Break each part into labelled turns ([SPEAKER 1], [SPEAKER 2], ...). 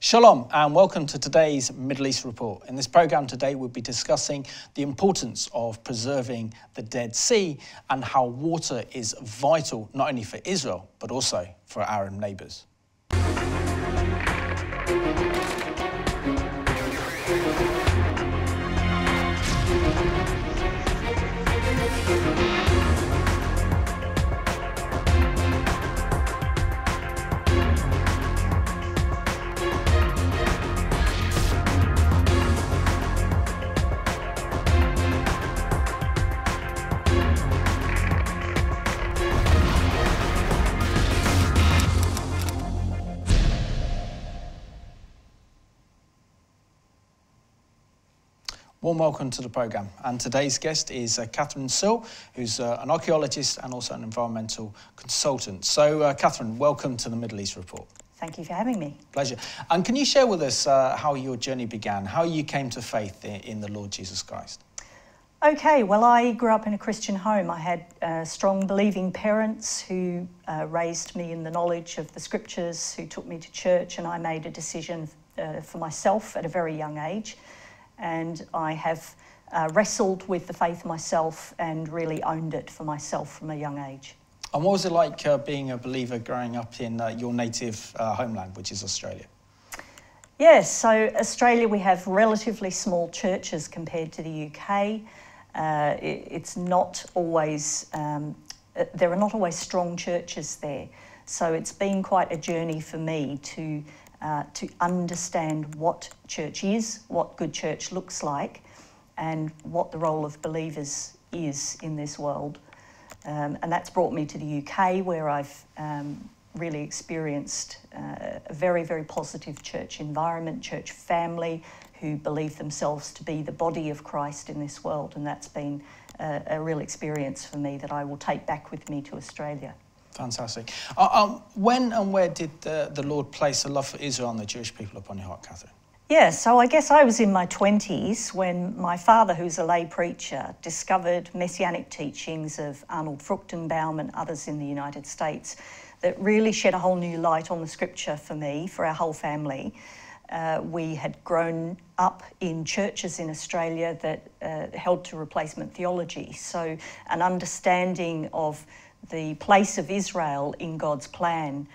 [SPEAKER 1] Shalom and welcome to today's Middle East Report. In this programme today we'll be discussing the importance of preserving the Dead Sea and how water is vital not only for Israel but also for our Arab neighbours. Warm welcome to the programme, and today's guest is Catherine Searle, who's an archaeologist and also an environmental consultant. So Catherine, welcome to the Middle East Report.
[SPEAKER 2] Thank you for having me.
[SPEAKER 1] Pleasure. And can you share with us how your journey began, how you came to faith in the Lord Jesus Christ?
[SPEAKER 2] Okay, well, I grew up in a Christian home. I had strong believing parents who raised me in the knowledge of the scriptures, who took me to church, and I made a decision for myself at a very young age. And I have wrestled with the faith myself and really owned it for myself from a young age.
[SPEAKER 1] And what was it like being a believer growing up in your native homeland, which is Australia?
[SPEAKER 2] Yes, so Australia, we have relatively small churches compared to the UK. It's not always, there are not always strong churches there. So it's been quite a journey for me to understand what church is, what good church looks like, and what the role of believers is in this world. And that's brought me to the UK, where I've really experienced a very, very positive church environment, church family, who believe themselves to be the body of Christ in this world. And that's been a real experience for me that I will take back with me to Australia.
[SPEAKER 1] Fantastic. When and where did the Lord place a love for Israel and the Jewish people upon your heart, Catherine?
[SPEAKER 2] Yeah, so I guess I was in my 20s when my father, who's a lay preacher, discovered messianic teachings of Arnold Fruchtenbaum and others in the United States that really shed a whole new light on the scripture for me, for our whole family. We had grown up in churches in Australia that held to replacement theology, so an understanding of the place of Israel in God's plan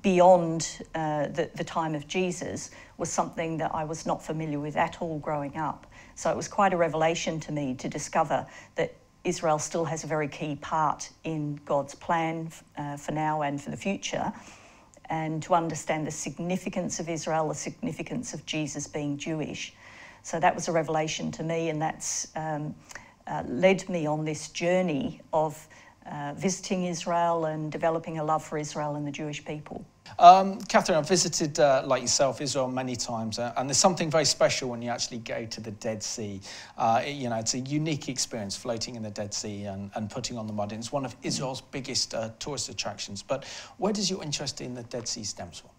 [SPEAKER 2] beyond the time of Jesus was something that I was not familiar with at all growing up. So it was quite a revelation to me to discover that Israel still has a very key part in God's plan for now and for the future, and to understand the significance of Israel, the significance of Jesus being Jewish. So that was a revelation to me, and that's led me on this journey of visiting Israel and developing a love for Israel and the Jewish people.
[SPEAKER 1] Catherine, I've visited, like yourself, Israel many times, and there's something very special when you actually go to the Dead Sea. You know, it's a unique experience floating in the Dead Sea and putting on the mud. And it's one of Israel's biggest tourist attractions. But where does your interest in the Dead Sea stem from?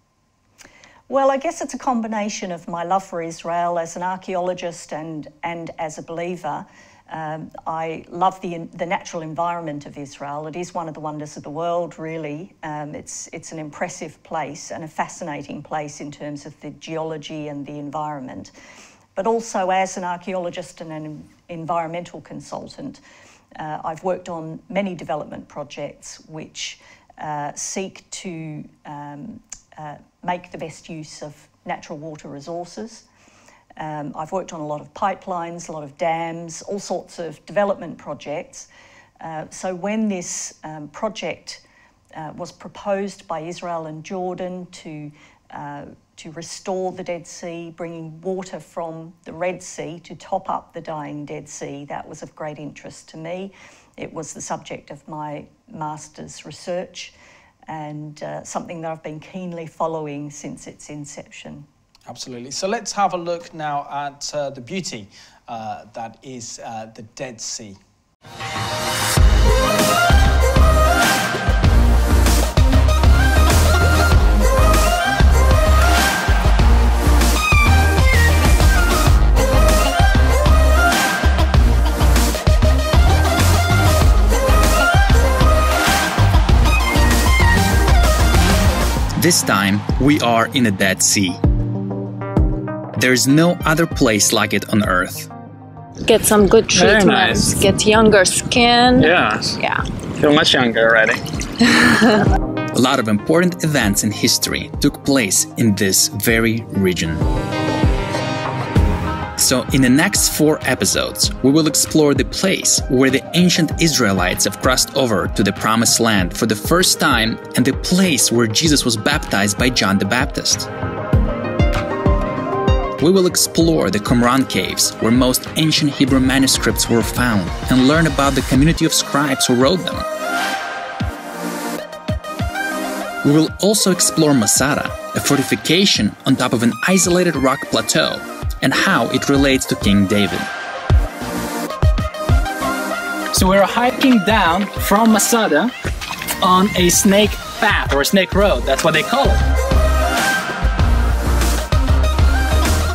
[SPEAKER 2] Well, I guess it's a combination of my love for Israel as an archaeologist and as a believer. I love the natural environment of Israel. It is one of the wonders of the world, really. It's an impressive place and a fascinating place in terms of the geology and the environment. But also as an archaeologist and an environmental consultant, I've worked on many development projects which seek to make the best use of natural water resources. I've worked on a lot of pipelines, a lot of dams, all sorts of development projects. So when this project was proposed by Israel and Jordan to restore the Dead Sea, bringing water from the Red Sea to top up the dying Dead Sea, that was of great interest to me. It was the subject of my master's research and something that I've been keenly following since its inception.
[SPEAKER 1] Absolutely. So let's have a look now at the beauty that is the Dead Sea.
[SPEAKER 3] This time, we are in the Dead Sea. there is no other place like it on Earth.
[SPEAKER 4] Get some good treatments,
[SPEAKER 5] nice.
[SPEAKER 4] get younger skin.
[SPEAKER 5] Yes.
[SPEAKER 4] Yeah.
[SPEAKER 5] Feel much younger already.
[SPEAKER 3] A lot of important events in history took place in this very region. So in the next 4 episodes, we will explore the place where the ancient Israelites have crossed over to the Promised Land for the first time and the place where Jesus was baptized by John the Baptist. We will explore the Qumran caves where most ancient Hebrew manuscripts were found and learn about the community of scribes who wrote them. We will also explore Masada, a fortification on top of an isolated rock plateau, and how it relates to King David.
[SPEAKER 5] So we're hiking down from Masada on a snake path or a snake road. That's what they call it.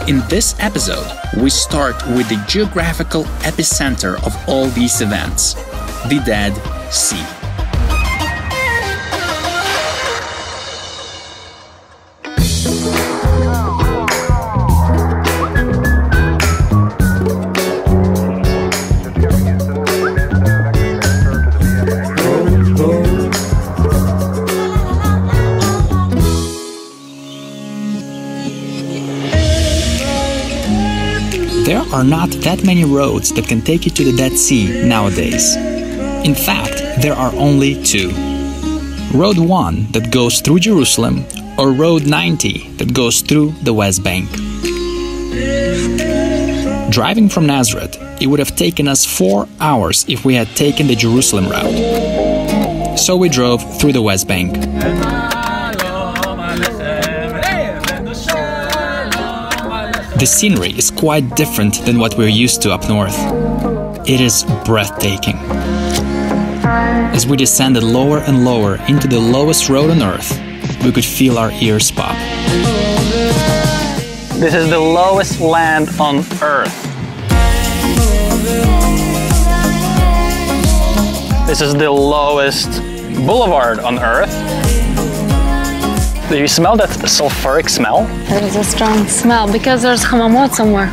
[SPEAKER 3] In this episode, we start with the geographical epicenter of all these events, the Dead Sea. There are not that many roads that can take you to the Dead Sea nowadays. In fact, there are only 2. Road 1 that goes through Jerusalem, or Road 90 that goes through the West Bank. Driving from Nazareth, it would have taken us 4 hours if we had taken the Jerusalem route. So we drove through the West Bank. The scenery is quite different than what we're used to up north. It is breathtaking. As we descended lower and lower into the lowest road on earth, we could feel our ears pop.
[SPEAKER 5] This is the lowest land on Earth. This is the lowest boulevard on Earth. Do you smell that sulfuric smell?
[SPEAKER 4] There's a strong smell because there's hamamot somewhere.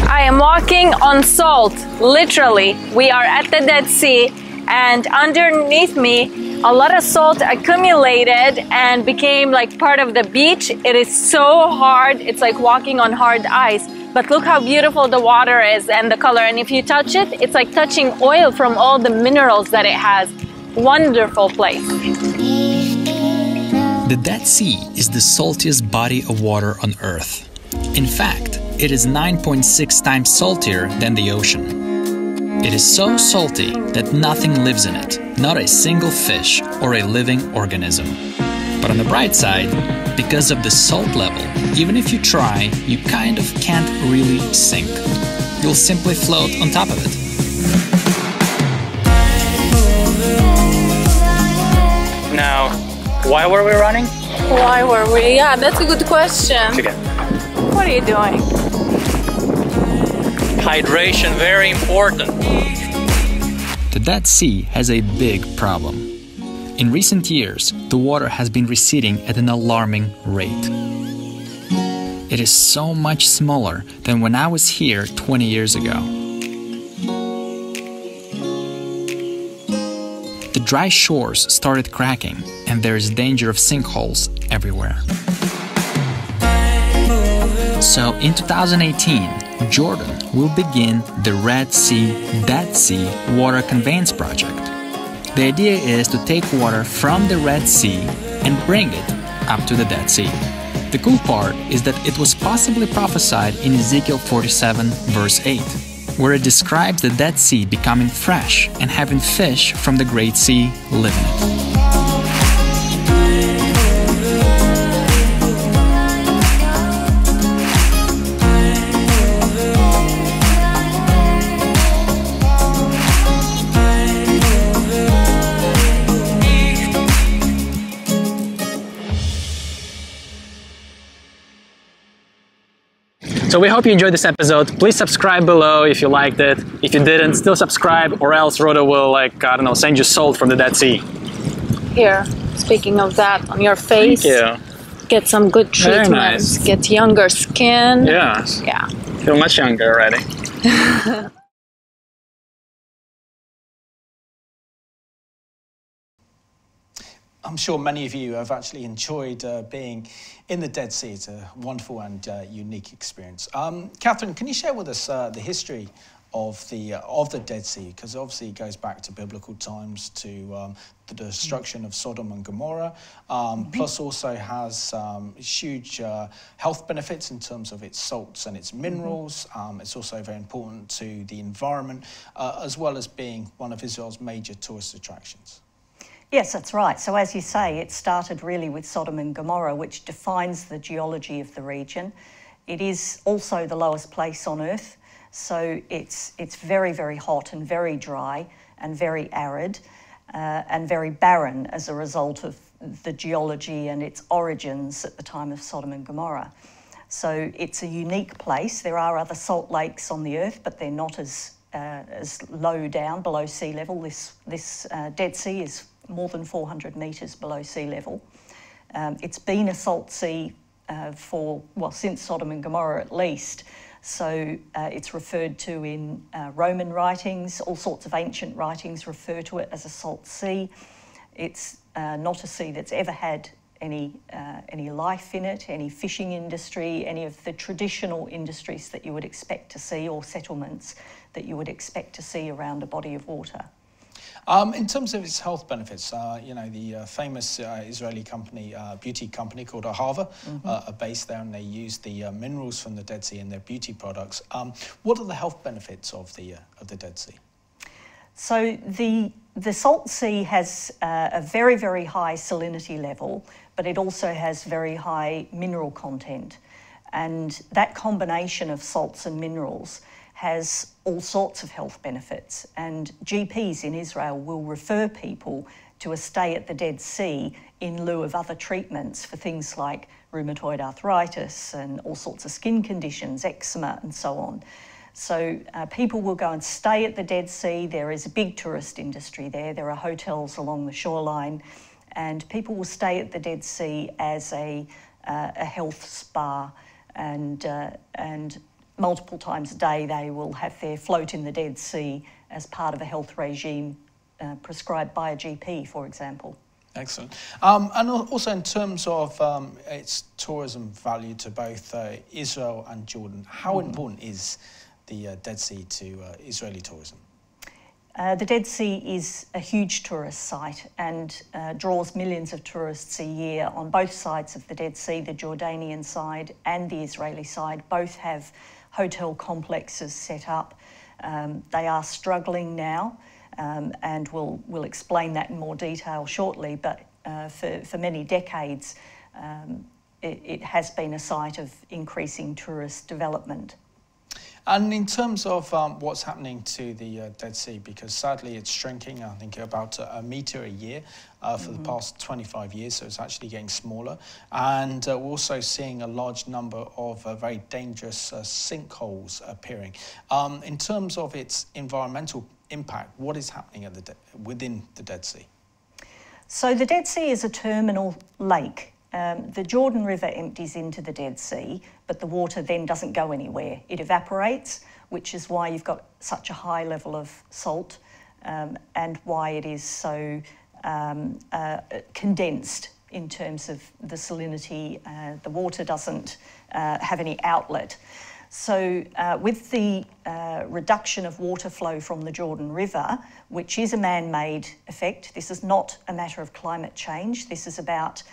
[SPEAKER 4] I am walking on salt, literally. We are at the Dead Sea, and underneath me, a lot of salt accumulated and became like part of the beach. It is so hard, it's like walking on hard ice. But look how beautiful the water is and the color. And if you touch it, it's like touching oil from all the minerals that it has. Wonderful place.
[SPEAKER 3] The Dead Sea is the saltiest body of water on Earth. In fact, it is 9.6 times saltier than the ocean. It is so salty that nothing lives in it, not a single fish or a living organism. But on the bright side, because of the salt level, even if you try, you kind of can't really sink. You'll simply float on top of it.
[SPEAKER 5] Now, why were we running?
[SPEAKER 4] Why were we? Yeah, that's a good question.
[SPEAKER 5] Okay.
[SPEAKER 4] What are you doing?
[SPEAKER 5] Hydration, very important.
[SPEAKER 3] The Dead Sea has a big problem. In recent years, the water has been receding at an alarming rate. It is so much smaller than when I was here 20 years ago. The dry shores started cracking, and there is danger of sinkholes everywhere. So in 2018, Jordan will begin the Red Sea, Dead Sea Water Conveyance Project. The idea is to take water from the Red Sea and bring it up to the Dead Sea. The cool part is that it was possibly prophesied in Ezekiel 47 verse 8, where it describes the Dead Sea becoming fresh and having fish from the Great Sea live in it.
[SPEAKER 5] So we hope you enjoyed this episode. Please subscribe below if you liked it. If you didn't, still subscribe, or else Rhoda will, like, I don't know, send you salt from the Dead Sea.
[SPEAKER 4] Here. Speaking of that, on your face.
[SPEAKER 5] Thank you.
[SPEAKER 4] Get some good treatments.
[SPEAKER 5] Very nice.
[SPEAKER 4] Get younger skin.
[SPEAKER 5] Yes.
[SPEAKER 4] Yeah.
[SPEAKER 5] Feel much younger already.
[SPEAKER 1] I'm sure many of you have actually enjoyed being in the Dead Sea. It's a wonderful and unique experience. Catherine, can you share with us the history of the Dead Sea? Because obviously it goes back to biblical times, to the destruction of Sodom and Gomorrah, plus also has huge health benefits in terms of its salts and its minerals. It's also very important to the environment, as well as being one of Israel's major tourist attractions.
[SPEAKER 2] Yes, that's right. So as you say, it started really with Sodom and Gomorrah, which defines the geology of the region. It is also the lowest place on Earth, so it's very, very hot and very dry and very arid and very barren as a result of the geology and its origins at the time of Sodom and Gomorrah. So it's a unique place. There are other salt lakes on the Earth, but they're not as low down below sea level. This Dead Sea is more than 400 metres below sea level. It's been a salt sea since Sodom and Gomorrah at least. So it's referred to in Roman writings. All sorts of ancient writings refer to it as a salt sea. It's not a sea that's ever had any life in it, any fishing industry, any of the traditional industries that you would expect to see, or settlements that you would expect to see around a body of water.
[SPEAKER 1] In terms of its health benefits, you know, the famous Israeli company, beauty company called Ahava, are based there, and they use the minerals from the Dead Sea in their beauty products. What are the health benefits of the Dead Sea?
[SPEAKER 2] So the salt sea has a very, very high salinity level, but it also has very high mineral content. And that combination of salts and minerals has all sorts of health benefits, and GPs in Israel will refer people to a stay at the Dead Sea in lieu of other treatments for things like rheumatoid arthritis and all sorts of skin conditions, eczema and so on. So people will go and stay at the Dead Sea. There is a big tourist industry there. There are hotels along the shoreline, and people will stay at the Dead Sea as a health spa, and multiple times a day they will have their float in the Dead Sea as part of a health regime prescribed by a GP, for example.
[SPEAKER 1] Excellent. And also in terms of its tourism value to both Israel and Jordan, how important is the Dead Sea to Israeli tourism?
[SPEAKER 2] The Dead Sea is a huge tourist site and draws millions of tourists a year on both sides of the Dead Sea. The Jordanian side and the Israeli side both have hotel complexes set up. They are struggling now, and we'll explain that in more detail shortly, but for many decades it has been a site of increasing tourist development.
[SPEAKER 1] And in terms of what's happening to the Dead Sea, because sadly it's shrinking, I think about a metre a year for the past 25 years, so it's actually getting smaller. And we're also seeing a large number of very dangerous sinkholes appearing. In terms of its environmental impact, what is happening at within the Dead Sea?
[SPEAKER 2] So the Dead Sea is a terminal lake. The Jordan River empties into the Dead Sea, but the water then doesn't go anywhere. It evaporates, which is why you've got such a high level of salt and why it is so condensed in terms of the salinity. The water doesn't have any outlet. So with the reduction of water flow from the Jordan River, which is a man-made effect, this is not a matter of climate change. This is about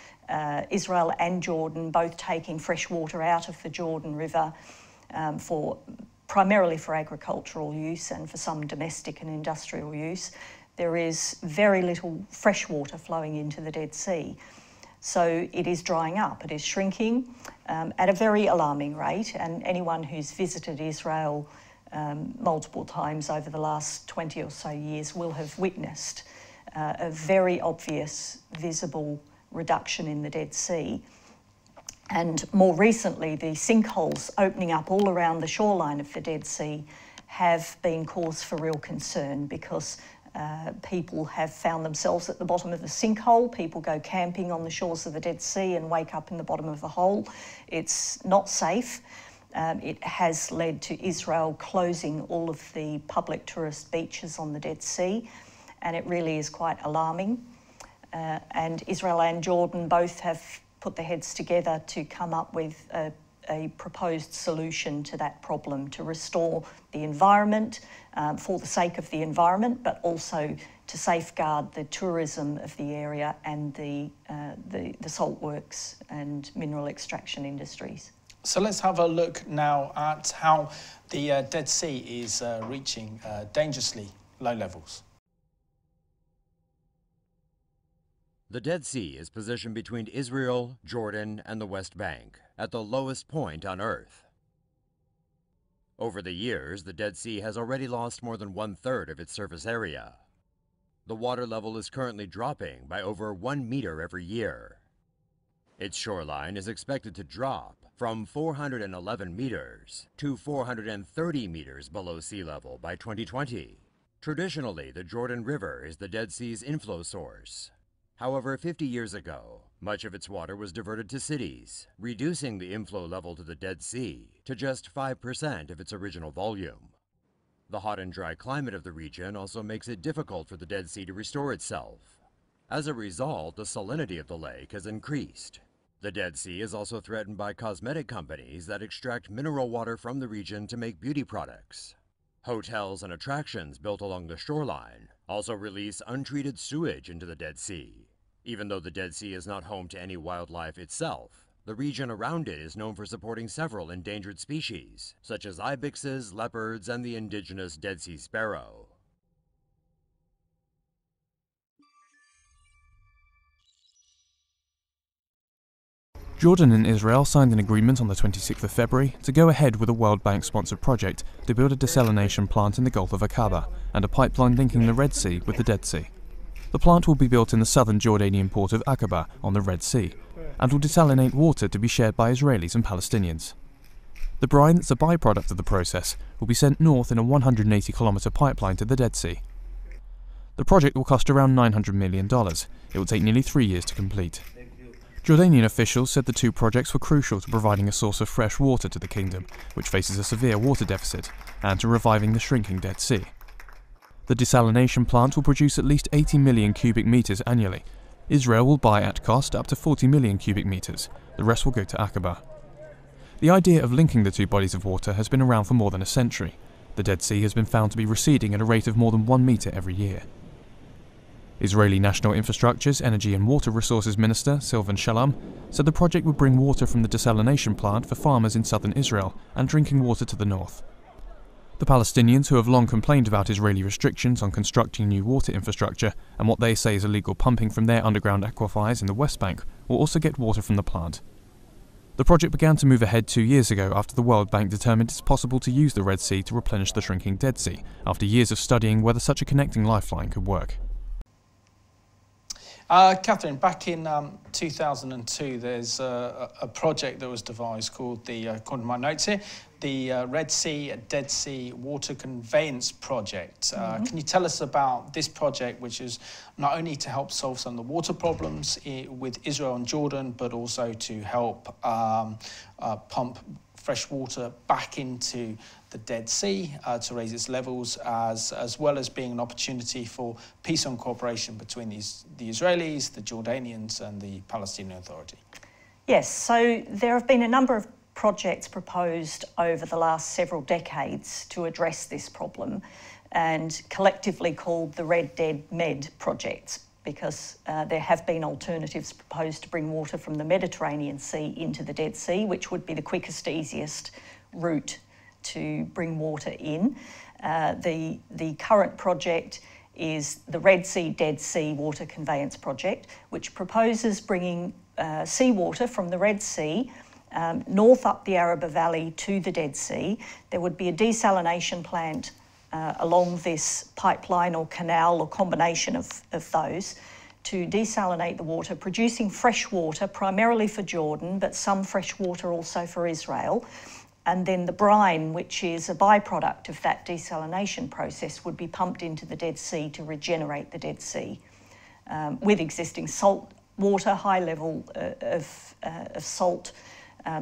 [SPEAKER 2] Israel and Jordan both taking fresh water out of the Jordan River primarily for agricultural use and for some domestic and industrial use. There is very little fresh water flowing into the Dead Sea. So it is drying up, it is shrinking at a very alarming rate, and anyone who's visited Israel multiple times over the last 20 or so years will have witnessed a very obvious, visible reduction in the Dead Sea. And more recently, the sinkholes opening up all around the shoreline of the Dead Sea have been cause for real concern, because People have found themselves at the bottom of the sinkhole. People go camping on the shores of the Dead Sea and wake up in the bottom of the hole. It's not safe. It has led to Israel closing all of the public tourist beaches on the Dead Sea, and it really is quite alarming. And Israel and Jordan both have put their heads together to come up with a proposed solution to that problem, to restore the environment for the sake of the environment, but also to safeguard the tourism of the area and the salt works and mineral extraction industries.
[SPEAKER 1] So let's have a look now at how the Dead Sea is reaching dangerously low levels.
[SPEAKER 6] The Dead Sea is positioned between Israel, Jordan, and the West Bank, at the lowest point on Earth. Over the years, the Dead Sea has already lost more than 1/3 of its surface area. The water level is currently dropping by over 1 meter every year. Its shoreline is expected to drop from 411 meters to 430 meters below sea level by 2020. Traditionally, the Jordan River is the Dead Sea's inflow source. However, 50 years ago, much of its water was diverted to cities, reducing the inflow level to the Dead Sea to just 5% of its original volume. The hot and dry climate of the region also makes it difficult for the Dead Sea to restore itself. As a result, the salinity of the lake has increased. The Dead Sea is also threatened by cosmetic companies that extract mineral water from the region to make beauty products. Hotels and attractions built along the shoreline also release untreated sewage into the Dead Sea. Even though the Dead Sea is not home to any wildlife itself, the region around it is known for supporting several endangered species, such as ibexes, leopards, and the indigenous Dead Sea sparrow.
[SPEAKER 7] Jordan and Israel signed an agreement on the 26th of February to go ahead with a World Bank-sponsored project to build a desalination plant in the Gulf of Aqaba and a pipeline linking the Red Sea with the Dead Sea. The plant will be built in the southern Jordanian port of Aqaba on the Red Sea and will desalinate water to be shared by Israelis and Palestinians. The brine that's a byproduct of the process will be sent north in a 180-kilometre pipeline to the Dead Sea. The project will cost around $900 million. It will take nearly 3 years to complete. Jordanian officials said the two projects were crucial to providing a source of fresh water to the kingdom, which faces a severe water deficit, and to reviving the shrinking Dead Sea. The desalination plant will produce at least 80 million cubic metres annually. Israel will buy at cost up to 40 million cubic metres. The rest will go to Aqaba. The idea of linking the two bodies of water has been around for more than a century. The Dead Sea has been found to be receding at a rate of more than 1 metre every year. Israeli National Infrastructure's Energy and Water Resources Minister, Silvan Shalom, said the project would bring water from the desalination plant for farmers in southern Israel and drinking water to the north. The Palestinians, who have long complained about Israeli restrictions on constructing new water infrastructure and what they say is illegal pumping from their underground aquifers in the West Bank, will also get water from the plant. The project began to move ahead 2 years ago after the World Bank determined it's possible to use the Red Sea to replenish the shrinking Dead Sea, after years of studying whether such a connecting lifeline could work.
[SPEAKER 1] Catherine, back in 2002, there's a project that was devised called according to my notes here, the Red Sea, Dead Sea Water Conveyance Project. Can you tell us about this project, which is not only to help solve some of the water problems with Israel and Jordan, but also to help pump fresh water back into the Dead Sea to raise its levels, as well as being an opportunity for peace and cooperation between the Israelis, the Jordanians and the Palestinian Authority?
[SPEAKER 2] Yes, so there have been a number of projects proposed over the last several decades to address this problem, and collectively called the Red Dead Med projects, because there have been alternatives proposed to bring water from the Mediterranean Sea into the Dead Sea, which would be the quickest, easiest route to bring water in. The current project is the Red Sea, Dead Sea Water Conveyance Project, which proposes bringing seawater from the Red Sea north up the Araba Valley to the Dead Sea. There would be a desalination plant along this pipeline or canal or combination of those to desalinate the water, producing fresh water primarily for Jordan, but some fresh water also for Israel. and then the brine, which is a byproduct of that desalination process, would be pumped into the Dead Sea to regenerate the Dead Sea with existing salt water, high level of salt.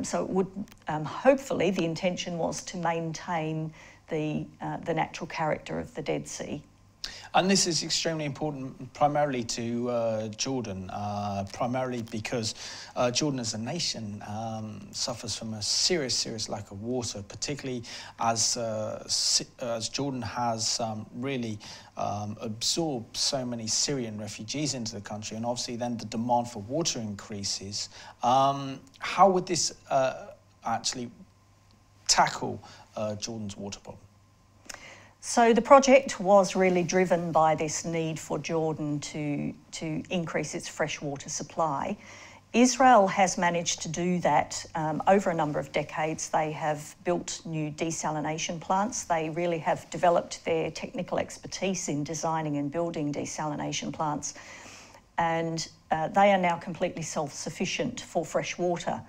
[SPEAKER 2] So it would, hopefully, the intention was to maintain the natural character of the Dead Sea.
[SPEAKER 1] And this is extremely important primarily to Jordan, primarily because Jordan as a nation suffers from a serious lack of water, particularly as Jordan has really absorbed so many Syrian refugees into the country, and obviously then the demand for water increases. How would this actually tackle Jordan's water problem?
[SPEAKER 2] So the project was really driven by this need for Jordan to increase its freshwater supply. Israel has managed to do that over a number of decades. They have built new desalination plants. They really have developed their technical expertise in designing and building desalination plants. And they are now completely self-sufficient for fresh water,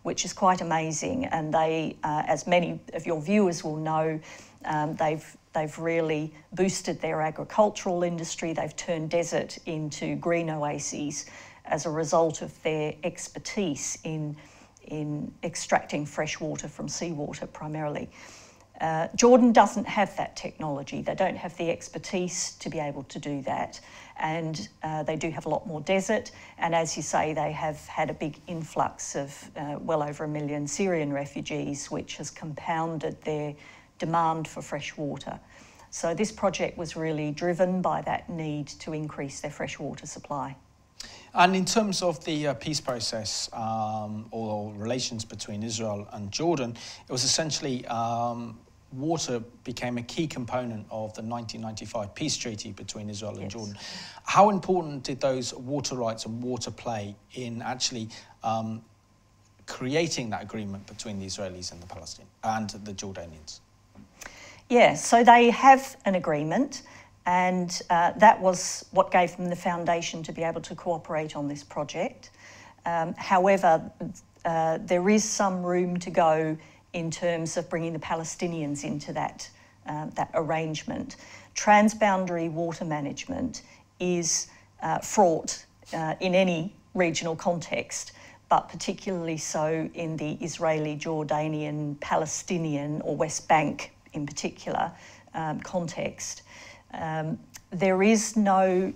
[SPEAKER 2] which is quite amazing. And they, as many of your viewers will know, they've really boosted their agricultural industry. They've turned desert into green oases as a result of their expertise in extracting fresh water from seawater primarily. Jordan doesn't have that technology. They don't have the expertise to be able to do that. And they do have a lot more desert. And as you say, they have had a big influx of well over 1 million Syrian refugees, which has compounded their demand for fresh water. So this project was really driven by that need to increase their freshwater supply.
[SPEAKER 1] And in terms of the peace process or relations between Israel and Jordan, it was essentially water became a key component of the 1995 peace treaty between Israel and Jordan. How important did those water rights and water play in actually creating that agreement between the Israelis and the Palestinians and the Jordanians?
[SPEAKER 2] Yeah, so they have an agreement, and that was what gave them the foundation to be able to cooperate on this project. However, there is some room to go in terms of bringing the Palestinians into that arrangement. Transboundary water management is fraught in any regional context, but particularly so in the Israeli, Jordanian, Palestinian or West Bank in particular context. There is no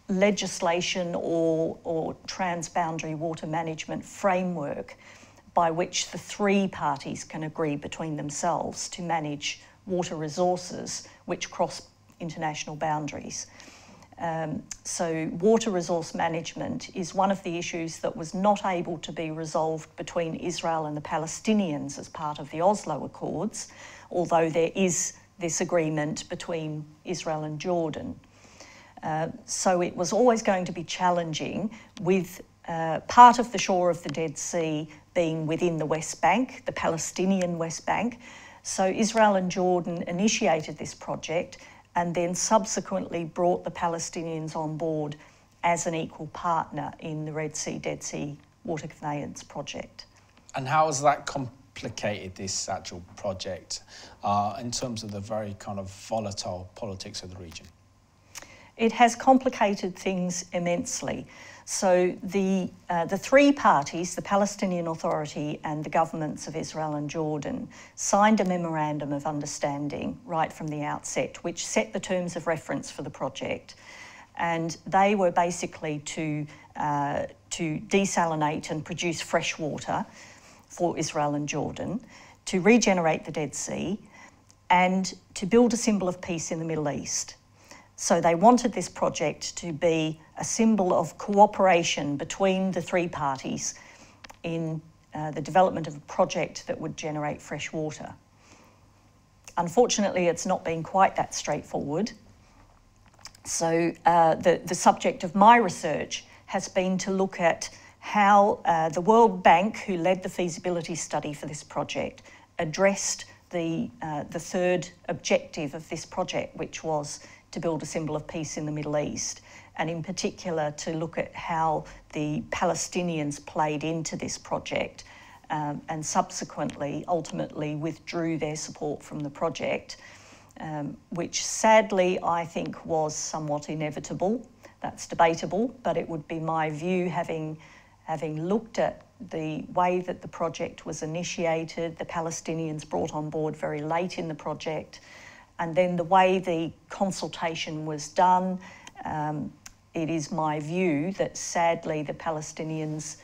[SPEAKER 2] legislation or transboundary water management framework by which the three parties can agree between themselves to manage water resources which cross international boundaries. So water resource management is one of the issues that was not able to be resolved between Israel and the Palestinians as part of the Oslo Accords, although there is this agreement between Israel and Jordan. So it was always going to be challenging, with part of the shore of the Dead Sea being within the West Bank, the Palestinian West Bank. So Israel and Jordan initiated this project and then subsequently brought the Palestinians on board as an equal partner in the Red Sea, Dead Sea water conveyance project.
[SPEAKER 1] And how has that complicated this actual project in terms of the very kind of volatile politics of the region?
[SPEAKER 2] It has complicated things immensely. So the three parties, the Palestinian Authority and the governments of Israel and Jordan, signed a memorandum of understanding right from the outset, which set the terms of reference for the project. And they were basically to desalinate and produce fresh water for Israel and Jordan, to regenerate the Dead Sea, and to build a symbol of peace in the Middle East. So they wanted this project to be a symbol of cooperation between the three parties in the development of a project that would generate fresh water. Unfortunately, it's not been quite that straightforward. So the subject of my research has been to look at how the World Bank, who led the feasibility study for this project, addressed the third objective of this project, which was to build a symbol of peace in the Middle East, and in particular to look at how the Palestinians played into this project and subsequently, ultimately withdrew their support from the project, which sadly I think was somewhat inevitable. That's debatable, but it would be my view, having looked at the way that the project was initiated, the Palestinians brought on board very late in the project, and then the way the consultation was done, it is my view that sadly the Palestinians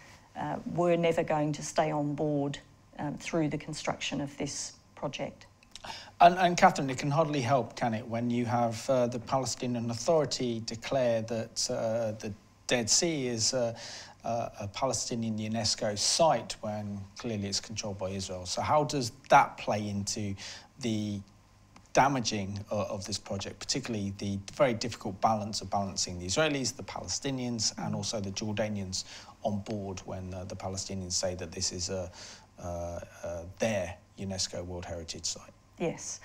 [SPEAKER 2] were never going to stay on board through the construction of this project.
[SPEAKER 1] And Catherine, it can hardly help, can it, when you have the Palestinian Authority declare that the Dead Sea is a Palestinian UNESCO site when clearly it's controlled by Israel. So how does that play into the damaging of this project, particularly the very difficult balance of balancing the Israelis, the Palestinians, and also the Jordanians on board when the Palestinians say that this is their UNESCO World Heritage Site?
[SPEAKER 2] Yes.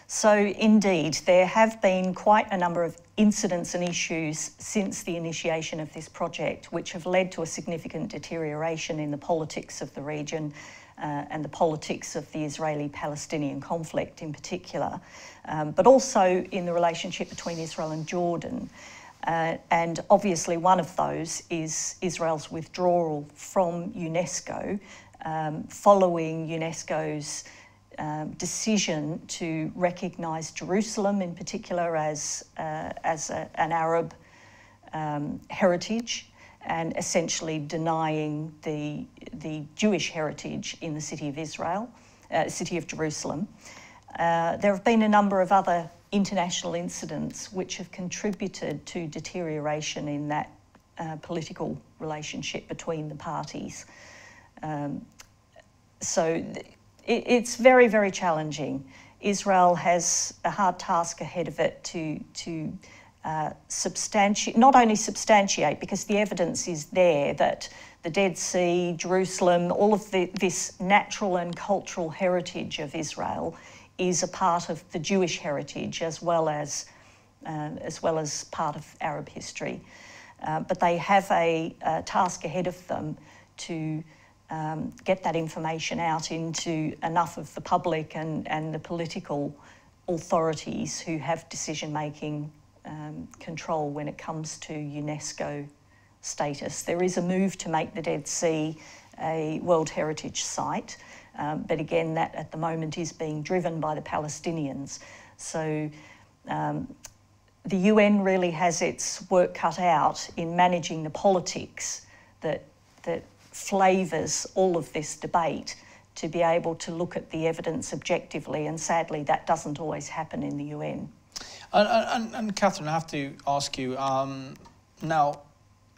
[SPEAKER 2] So indeed, there have been quite a number of incidents and issues since the initiation of this project, which have led to a significant deterioration in the politics of the region and the politics of the Israeli-Palestinian conflict in particular, but also in the relationship between Israel and Jordan. And obviously one of those is Israel's withdrawal from UNESCO following UNESCO's decision to recognise Jerusalem in particular as an Arab heritage, and essentially denying the Jewish heritage in the city of Jerusalem. There have been a number of other international incidents which have contributed to deterioration in that political relationship between the parties. It's very, very challenging. Israel has a hard task ahead of it to substantiate, not only substantiate, because the evidence is there that the Dead Sea, Jerusalem, all of this natural and cultural heritage of Israel is a part of the Jewish heritage as well as part of Arab history. But they have a task ahead of them to get that information out into enough of the public and the political authorities who have decision-making control when it comes to UNESCO status. There is a move to make the Dead Sea a World Heritage Site, but again, that at the moment is being driven by the Palestinians. So the UN really has its work cut out in managing the politics that flavours all of this debate, to be able to look at the evidence objectively, and sadly that doesn't always happen in the UN.
[SPEAKER 1] And Catherine, I have to ask you, now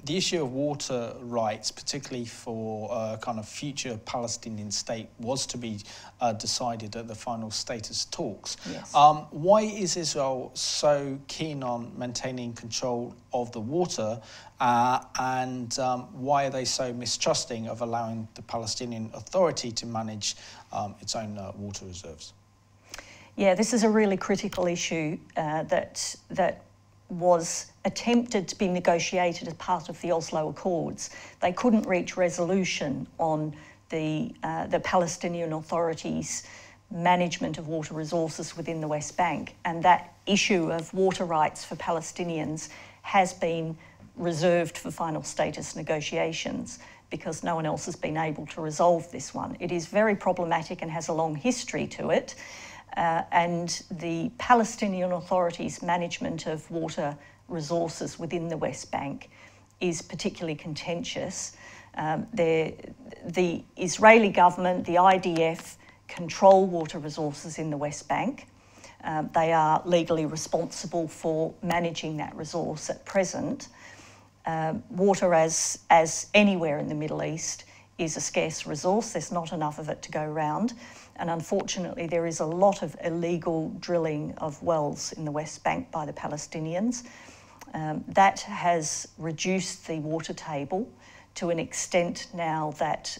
[SPEAKER 1] the issue of water rights, particularly for kind of future Palestinian state, was to be decided at the final status talks.
[SPEAKER 2] Yes.
[SPEAKER 1] Why is Israel so keen on maintaining control of the water, and why are they so mistrusting of allowing the Palestinian Authority to manage its own water reserves?
[SPEAKER 2] Yeah, this is a really critical issue that was attempted to be negotiated as part of the Oslo Accords. They couldn't reach resolution on the Palestinian Authority's management of water resources within the West Bank, and that issue of water rights for Palestinians has been reserved for final status negotiations because no one else has been able to resolve this one. It is very problematic and has a long history to it. And the Palestinian Authority's management of water resources within the West Bank is particularly contentious. The Israeli government, the IDF, control water resources in the West Bank. They are legally responsible for managing that resource at present. Water, as anywhere in the Middle East, is a scarce resource. There's not enough of it to go around. And unfortunately, there is a lot of illegal drilling of wells in the West Bank by the Palestinians. That has reduced the water table to an extent now that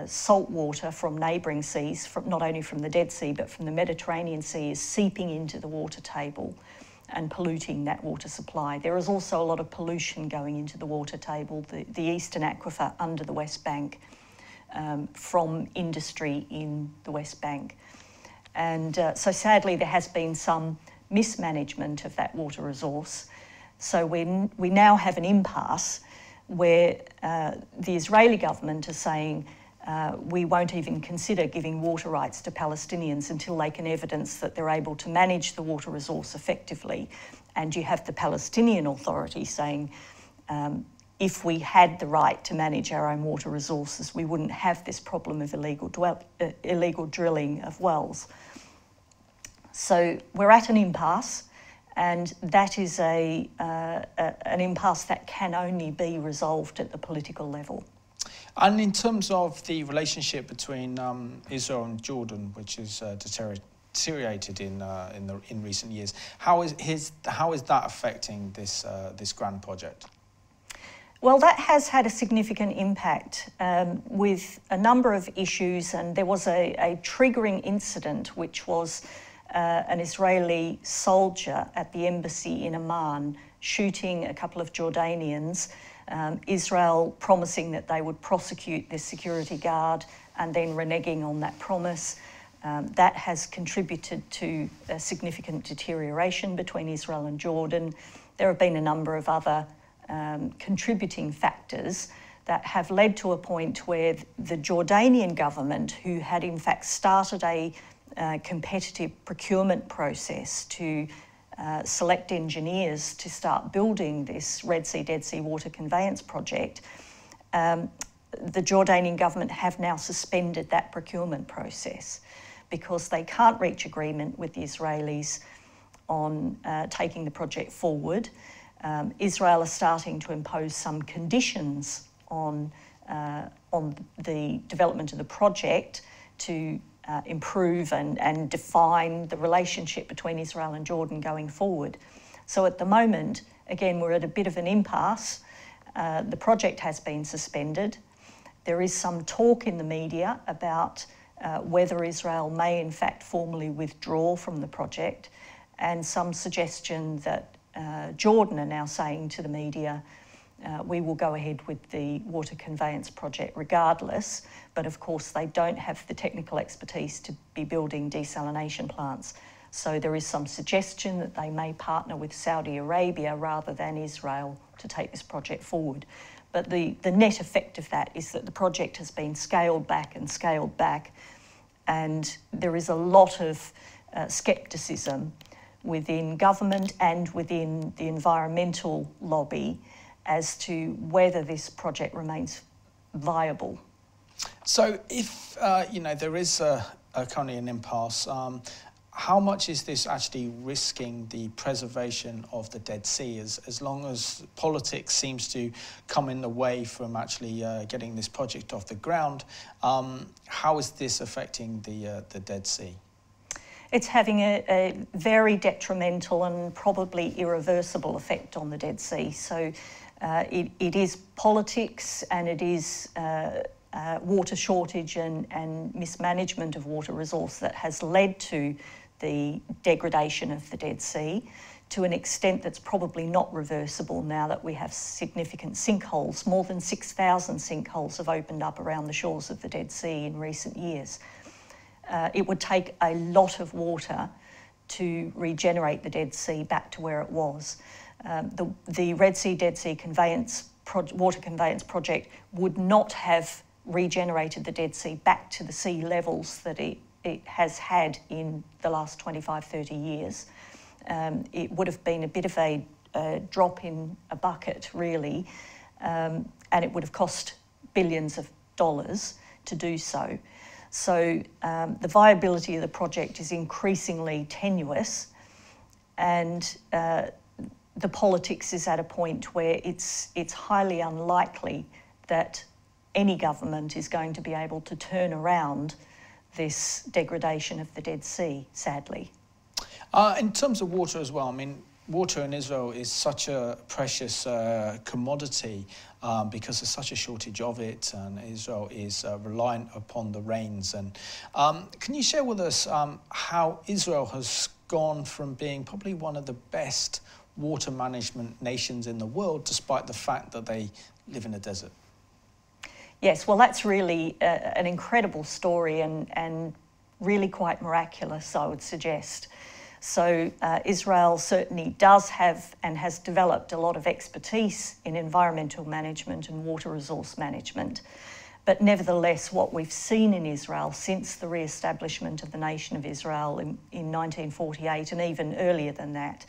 [SPEAKER 2] salt water from neighbouring seas, not only from the Dead Sea, but from the Mediterranean Sea, is seeping into the water table and polluting that water supply. There is also a lot of pollution going into the water table. The eastern aquifer under the West Bank from industry in the West Bank. And so sadly there has been some mismanagement of that water resource. So we now have an impasse where the Israeli government is saying we won't even consider giving water rights to Palestinians until they can evidence that they're able to manage the water resource effectively. And you have the Palestinian Authority saying if we had the right to manage our own water resources, we wouldn't have this problem of illegal drilling of wells. So we're at an impasse, and that is an impasse that can only be resolved at the political level.
[SPEAKER 1] And in terms of the relationship between Israel and Jordan, which is deteriorated in recent years, how is that affecting this grand project?
[SPEAKER 2] Well, that has had a significant impact with a number of issues, and there was a triggering incident, which was an Israeli soldier at the embassy in Amman shooting a couple of Jordanians, Israel promising that they would prosecute this security guard and then reneging on that promise. That has contributed to a significant deterioration between Israel and Jordan. There have been a number of other contributing factors that have led to a point where the Jordanian government, who had in fact started a competitive procurement process to select engineers to start building this Red Sea, Dead Sea water conveyance project, the Jordanian government have now suspended that procurement process because they can't reach agreement with the Israelis on taking the project forward. Israel is starting to impose some conditions on the development of the project to improve and define the relationship between Israel and Jordan going forward. So at the moment, again, we're at a bit of an impasse. The project has been suspended. There is some talk in the media about whether Israel may in fact formally withdraw from the project, and some suggestion that Jordan are now saying to the media, we will go ahead with the water conveyance project regardless, but of course they don't have the technical expertise to be building desalination plants. So there is some suggestion that they may partner with Saudi Arabia rather than Israel to take this project forward. But the net effect of that is that the project has been scaled back, and there is a lot of scepticism within government and within the environmental lobby as to whether this project remains viable.
[SPEAKER 1] So if there is currently an impasse, how much is this actually risking the preservation of the Dead Sea? As long as politics seems to come in the way from actually getting this project off the ground, how is this affecting the Dead Sea?
[SPEAKER 2] It's having a very detrimental and probably irreversible effect on the Dead Sea. So it is politics, and it is water shortage and mismanagement of water resource that has led to the degradation of the Dead Sea to an extent that's probably not reversible now that we have significant sinkholes. More than 6,000 sinkholes have opened up around the shores of the Dead Sea in recent years. It would take a lot of water to regenerate the Dead Sea back to where it was. The Red Sea, Dead Sea water conveyance project would not have regenerated the Dead Sea back to the sea levels that it has had in the last 25, 30 years. It would have been a bit of a drop in a bucket, really, and it would have cost billions of dollars to do so. So the viability of the project is increasingly tenuous, and the politics is at a point where it's highly unlikely that any government is going to be able to turn around this degradation of the Dead Sea, sadly.
[SPEAKER 1] In terms of water as well, I mean, water in Israel is such a precious commodity because there's such a shortage of it, and Israel is reliant upon the rains. And can you share with us how Israel has gone from being probably one of the best water management nations in the world, despite the fact that they live in a desert?
[SPEAKER 2] Yes, well, that's really an incredible story and really quite miraculous, I would suggest. So Israel certainly does have and has developed a lot of expertise in environmental management and water resource management. But nevertheless, what we've seen in Israel since the re-establishment of the nation of Israel in 1948 and even earlier than that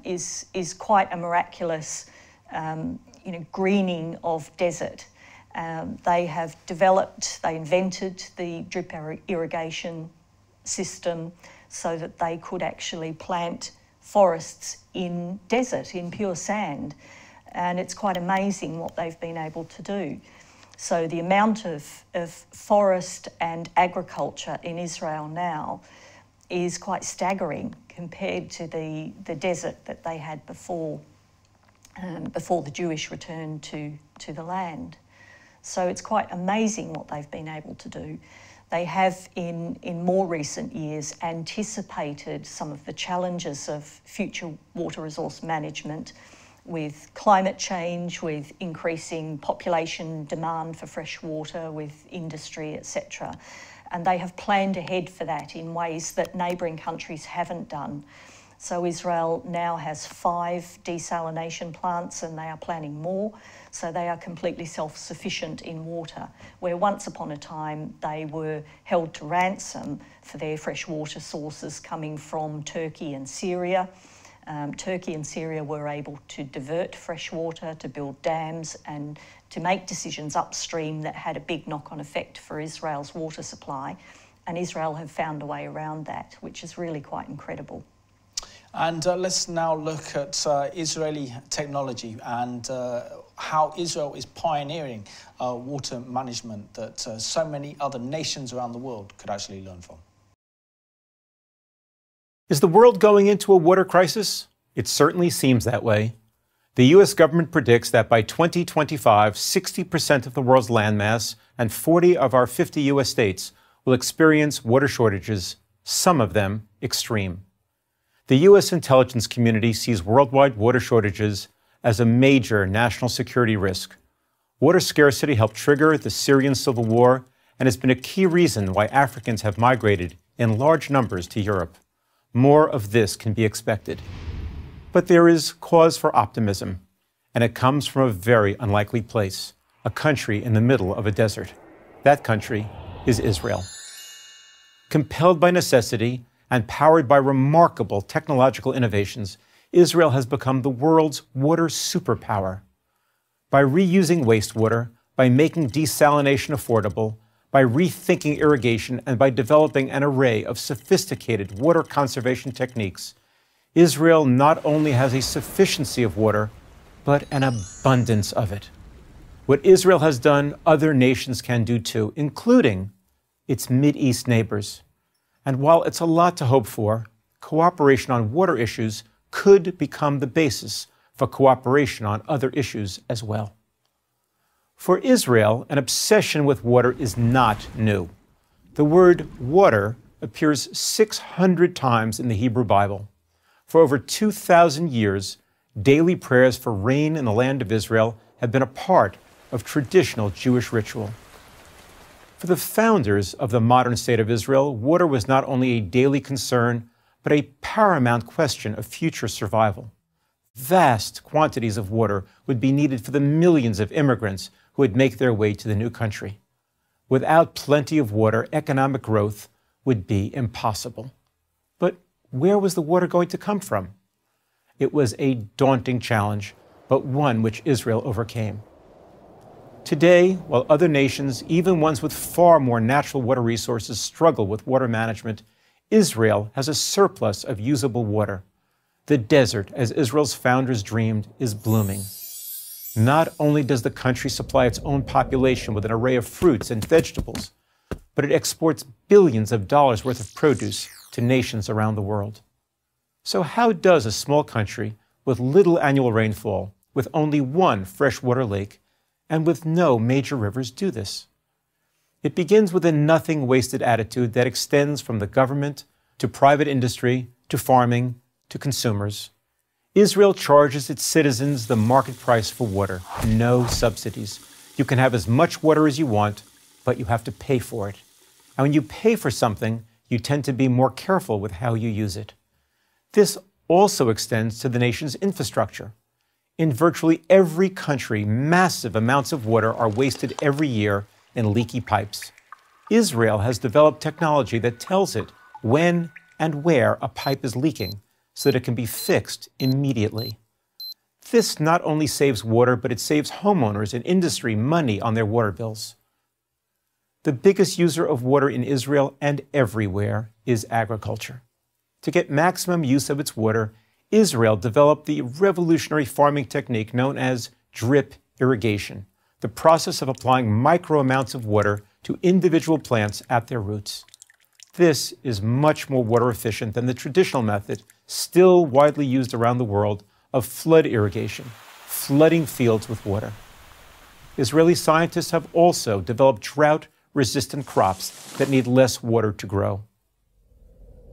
[SPEAKER 2] is quite a miraculous greening of desert. They have developed, they invented the drip irrigation system so that they could actually plant forests in desert, in pure sand. And it's quite amazing what they've been able to do. So the amount of forest and agriculture in Israel now is quite staggering compared to the desert that they had before the Jewish return to the land. So it's quite amazing what they've been able to do. They have, in more recent years, anticipated some of the challenges of future water resource management with climate change, with increasing population demand for fresh water, with industry, etc. And they have planned ahead for that in ways that neighbouring countries haven't done. So Israel now has 5 desalination plants and they are planning more. So they are completely self-sufficient in water, where once upon a time they were held to ransom for their fresh water sources coming from Turkey and Syria. Turkey and Syria were able to divert fresh water, to build dams and to make decisions upstream that had a big knock-on effect for Israel's water supply. And Israel have found a way around that, which is really quite incredible.
[SPEAKER 1] And let's now look at Israeli technology and how Israel is pioneering water management that so many other nations around the world could actually learn from.
[SPEAKER 8] Is the world going into a water crisis? It certainly seems that way. The U.S. government predicts that by 2025, 60% of the world's landmass and 40 of our 50 U.S. states will experience water shortages, some of them extreme. The U.S. intelligence community sees worldwide water shortages as a major national security risk. Water scarcity helped trigger the Syrian civil war and has been a key reason why Africans have migrated in large numbers to Europe. More of this can be expected. But there is cause for optimism, and it comes from a very unlikely place, a country in the middle of a desert. That country is Israel. Compelled by necessity and powered by remarkable technological innovations, Israel has become the world's water superpower. By reusing wastewater, by making desalination affordable, by rethinking irrigation, and by developing an array of sophisticated water conservation techniques, Israel not only has a sufficiency of water, but an abundance of it. What Israel has done, other nations can do too, including its Mideast neighbors. And while it's a lot to hope for, cooperation on water issues could become the basis for cooperation on other issues as well. For Israel, an obsession with water is not new. The word water appears 600 times in the Hebrew Bible. For over 2,000 years, daily prayers for rain in the land of Israel have been a part of traditional Jewish ritual. For the founders of the modern state of Israel, water was not only a daily concern, but a paramount question of future survival. Vast quantities of water would be needed for the millions of immigrants who would make their way to the new country. Without plenty of water, economic growth would be impossible. But where was the water going to come from? It was a daunting challenge, but one which Israel overcame. Today, while other nations, even ones with far more natural water resources, struggle with water management, Israel has a surplus of usable water. The desert, as Israel's founders dreamed, is blooming. Not only does the country supply its own population with an array of fruits and vegetables, but it exports billions of dollars worth of produce to nations around the world. So how does a small country with little annual rainfall, with only one freshwater lake, and with no major rivers do this? It begins with a nothing wasted attitude that extends from the government to private industry to farming to consumers. Israel charges its citizens the market price for water, no subsidies. You can have as much water as you want, but you have to pay for it. And when you pay for something, you tend to be more careful with how you use it. This also extends to the nation's infrastructure. In virtually every country, massive amounts of water are wasted every year in leaky pipes. Israel has developed technology that tells it when and where a pipe is leaking so that it can be fixed immediately. This not only saves water, but it saves homeowners and industry money on their water bills. The biggest user of water in Israel and everywhere is agriculture. To get maximum use of its water, Israel developed the revolutionary farming technique known as drip irrigation, the process of applying micro amounts of water to individual plants at their roots. This is much more water efficient than the traditional method, still widely used around the world, of flood irrigation, flooding fields with water. Israeli scientists have also developed drought-resistant crops that need less water to grow.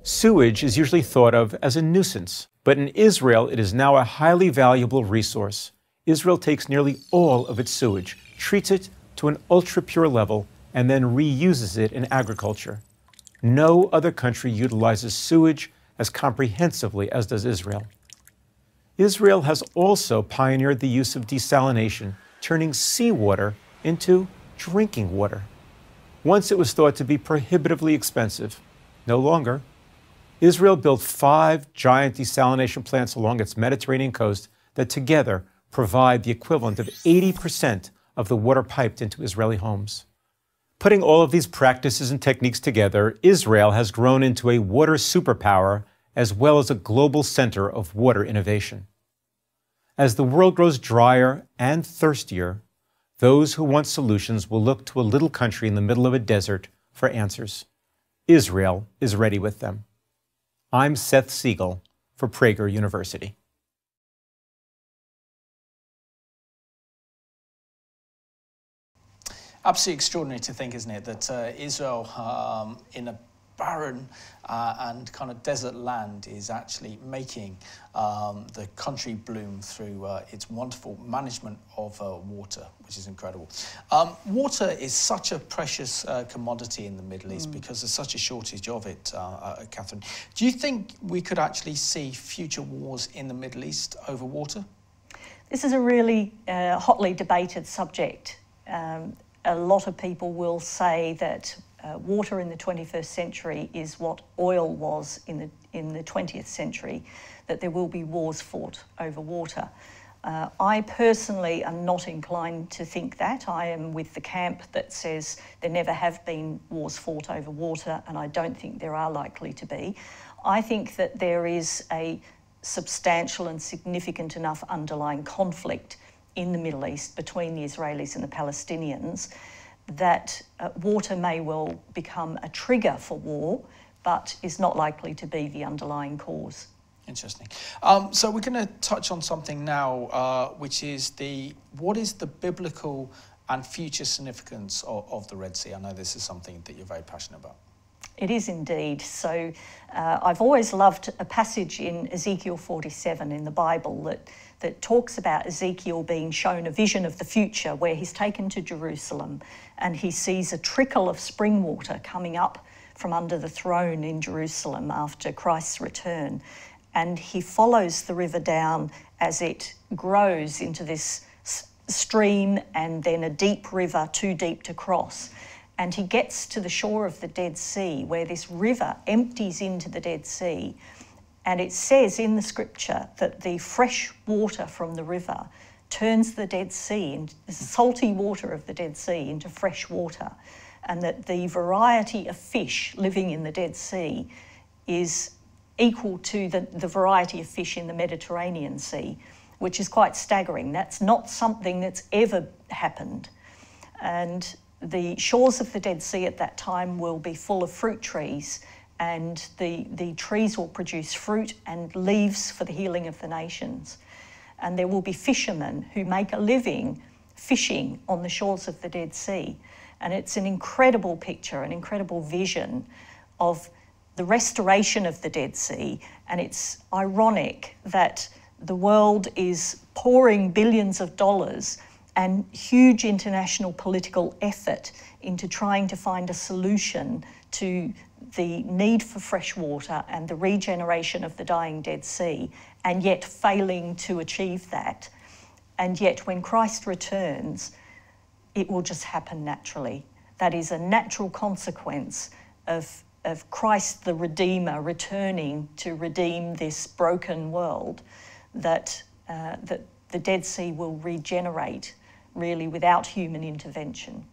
[SPEAKER 8] Sewage is usually thought of as a nuisance, but in Israel it is now a highly valuable resource. Israel takes nearly all of its sewage, treats it to an ultra-pure level, and then reuses it in agriculture. No other country utilizes sewage as comprehensively as does Israel. Israel has also pioneered the use of desalination, turning seawater into drinking water. Once it was thought to be prohibitively expensive. No longer. Israel built 5 giant desalination plants along its Mediterranean coast that together provide the equivalent of 80% of the water piped into Israeli homes. Putting all of these practices and techniques together, Israel has grown into a water superpower as well as a global center of water innovation. As the world grows drier and thirstier, those who want solutions will look to a little country in the middle of a desert for answers. Israel is ready with them. I'm Seth Siegel for Prager University.
[SPEAKER 1] Absolutely extraordinary to think, isn't it, that Israel, in a barren and kind of desert land, is actually making the country bloom through its wonderful management of water, which is incredible. Water is such a precious commodity in the Middle East because there's such a shortage of it, Catherine. Do you think we could actually see future wars in the Middle East over water?
[SPEAKER 2] This is a really hotly debated subject. A lot of people will say that water in the 21st century is what oil was in the 20th century, that there will be wars fought over water. I personally am not inclined to think that. I am with the camp that says there never have been wars fought over water, and I don't think there are likely to be. I think that there is a substantial and significant enough underlying conflict in the Middle East between the Israelis and the Palestinians that water may well become a trigger for war, but is not likely to be the underlying cause.
[SPEAKER 1] Interesting. So we're going to touch on something now, which is what is the biblical and future significance of the Red Sea? I know this is something that you're very passionate about.
[SPEAKER 2] It is indeed. So I've always loved a passage in Ezekiel 47 in the Bible that talks about Ezekiel being shown a vision of the future where he's taken to Jerusalem and he sees a trickle of spring water coming up from under the throne in Jerusalem after Christ's return. And he follows the river down as it grows into this stream and then a deep river, too deep to cross. And he gets to the shore of the Dead Sea where this river empties into the Dead Sea. And it says in the scripture that the fresh water from the river turns the Dead Sea, the salty water of the Dead Sea, into fresh water. And that the variety of fish living in the Dead Sea is equal to the variety of fish in the Mediterranean Sea, which is quite staggering. That's not something that's ever happened. And the shores of the Dead Sea at that time will be full of fruit trees, and the trees will produce fruit and leaves for the healing of the nations. And there will be fishermen who make a living fishing on the shores of the Dead Sea. And it's an incredible picture, an incredible vision of the restoration of the Dead Sea. And it's ironic that the world is pouring billions of dollars and huge international political effort into trying to find a solution to the need for fresh water and the regeneration of the dying Dead Sea, and yet failing to achieve that. And yet when Christ returns, it will just happen naturally. That is a natural consequence of Christ the Redeemer returning to redeem this broken world, that the Dead Sea will regenerate really without human intervention.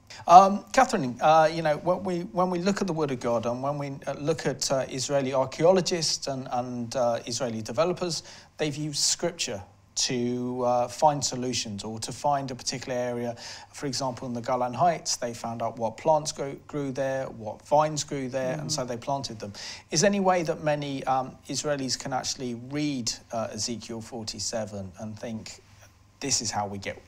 [SPEAKER 1] Catherine, you know, when we look at the Word of God and when we look at Israeli archaeologists and Israeli developers, they've used Scripture to find solutions or to find a particular area. For example, in the Golan Heights, they found out what plants grew there, what vines grew there, and so they planted them. Is there any way that many Israelis can actually read Ezekiel 47 and think, this is how we get,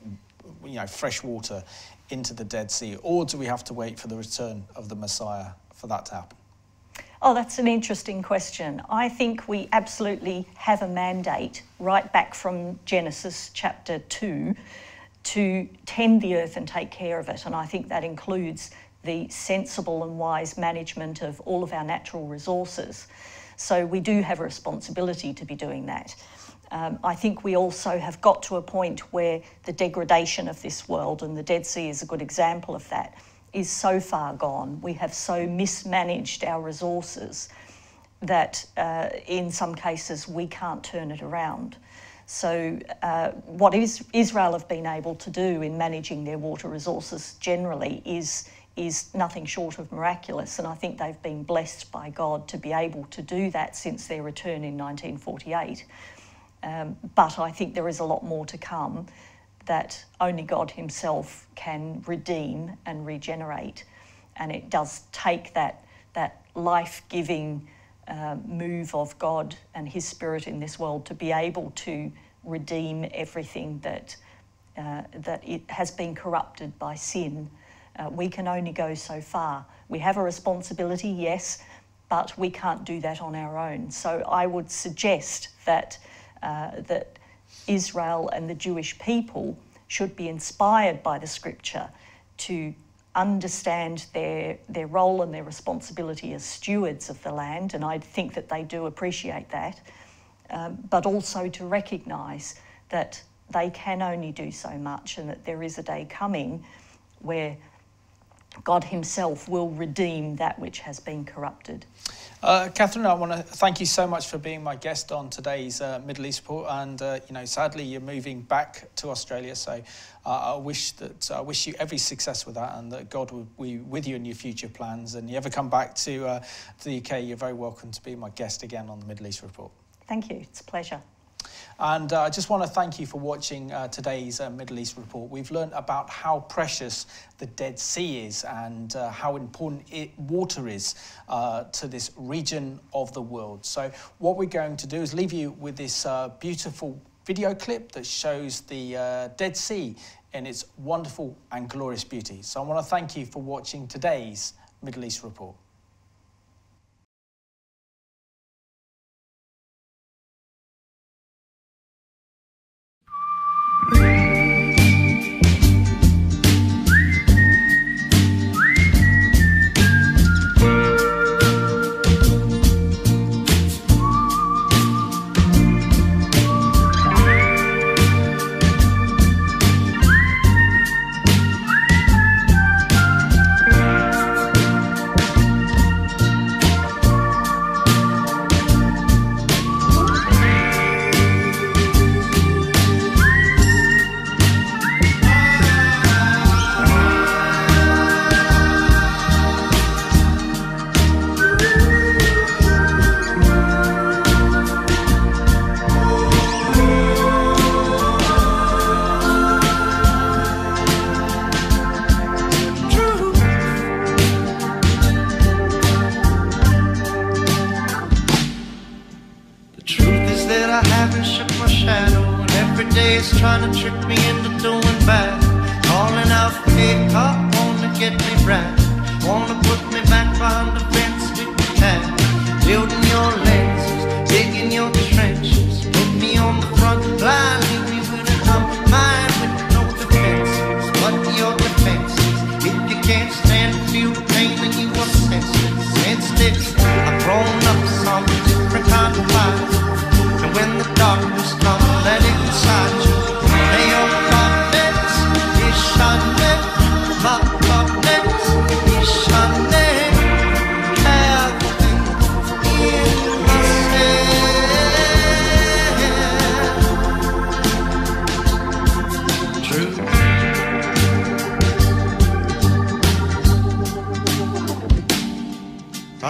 [SPEAKER 1] you know, fresh water into the Dead Sea? Or do we have to wait for the return of the Messiah for that to happen?
[SPEAKER 2] Oh, that's an interesting question. I think we absolutely have a mandate right back from Genesis chapter 2 to tend the earth and take care of it. And I think that includes the sensible and wise management of all of our natural resources. So we do have a responsibility to be doing that. I think we also have got to a point where the degradation of this world, and the Dead Sea is a good example of that, is so far gone. We have so mismanaged our resources that in some cases we can't turn it around. So what Israel have been able to do in managing their water resources generally is nothing short of miraculous, and I think they've been blessed by God to be able to do that since their return in 1948. But I think there is a lot more to come that only God himself can redeem and regenerate. And it does take that life-giving move of God and his Spirit in this world to be able to redeem everything that it has been corrupted by sin. We can only go so far. We have a responsibility, yes, but we can't do that on our own. So I would suggest that Israel and the Jewish people should be inspired by the Scripture to understand their role and their responsibility as stewards of the land, and I think that they do appreciate that, but also to recognise that they can only do so much, and that there is a day coming where God himself will redeem that which has been corrupted.
[SPEAKER 1] Catherine, I want to thank you so much for being my guest on today's Middle East Report. And you know, sadly, you're moving back to Australia, so I wish you every success with that, and that God will be with you in your future plans. And you ever come back to the UK, you're very welcome to be my guest again on the Middle East Report.
[SPEAKER 2] Thank you. It's a pleasure.
[SPEAKER 1] And I just want to thank you for watching today's Middle East Report. We've learned about how precious the Dead Sea is and how important water is to this region of the world. So what we're going to do is leave you with this beautiful video clip that shows the Dead Sea in its wonderful and glorious beauty. So I want to thank you for watching today's Middle East Report.
[SPEAKER 9] Trying to trick me into doing bad, calling out fake cop, wanna get me right, wanna put me back behind the fence with the tag, building your lenses, digging your trenches, put me on the front line, leave me with a mine with no defense.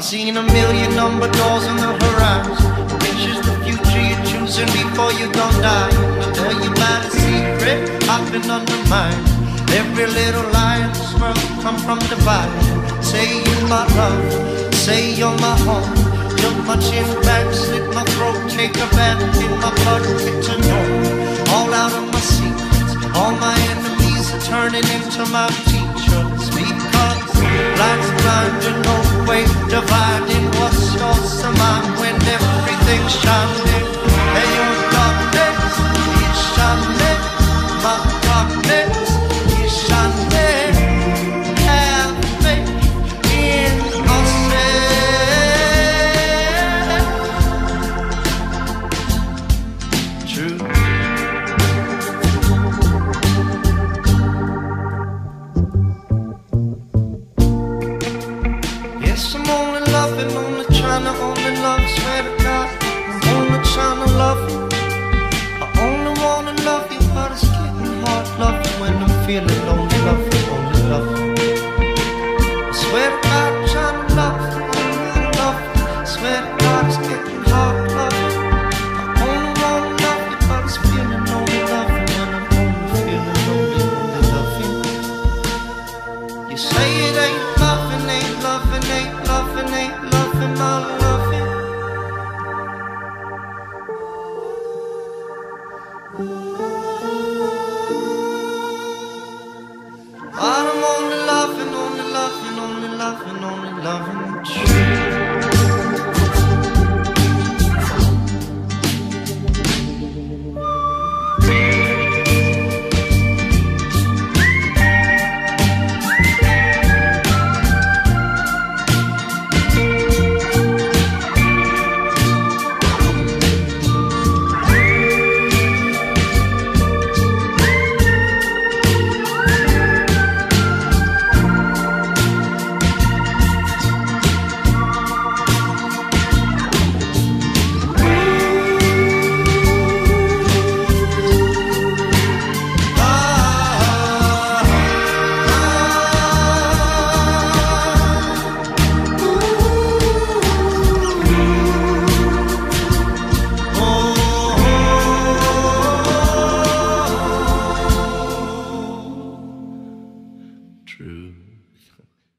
[SPEAKER 9] I've seen a million number doors on the horizon. Which is the future you're choosing before you gon' die? I'll tell you about a secret I've been undermined. Every little lie in this world come from divide. Say you're my love, say you're my home. Took my chin back, slit my throat, take a bath in my blood, get to know all out of my secrets. All my enemies are turning into my teachers. Because life's blind and no way dividing what's yours and mine when everything's shining. Hey, your darkness is shining, my darkness is shining. Have faith in ourselves. True. Yes, I'm only loving, only trying to only love, swear to God, I'm only trying to love you. I only wanna love you, but it's getting hard loving when I'm feeling lonely, love you, only love you. I swear to God, I'm trying to love you, only love you. I swear to God, it's getting hard loving. I only wanna love you, but it's feeling lonely, love you when I'm only feeling lonely, only love you. You say it ain't loving, ain't loving, ain't loving, ain't loving, my loving. But I'm only loving, only loving, only loving, only loving true. True.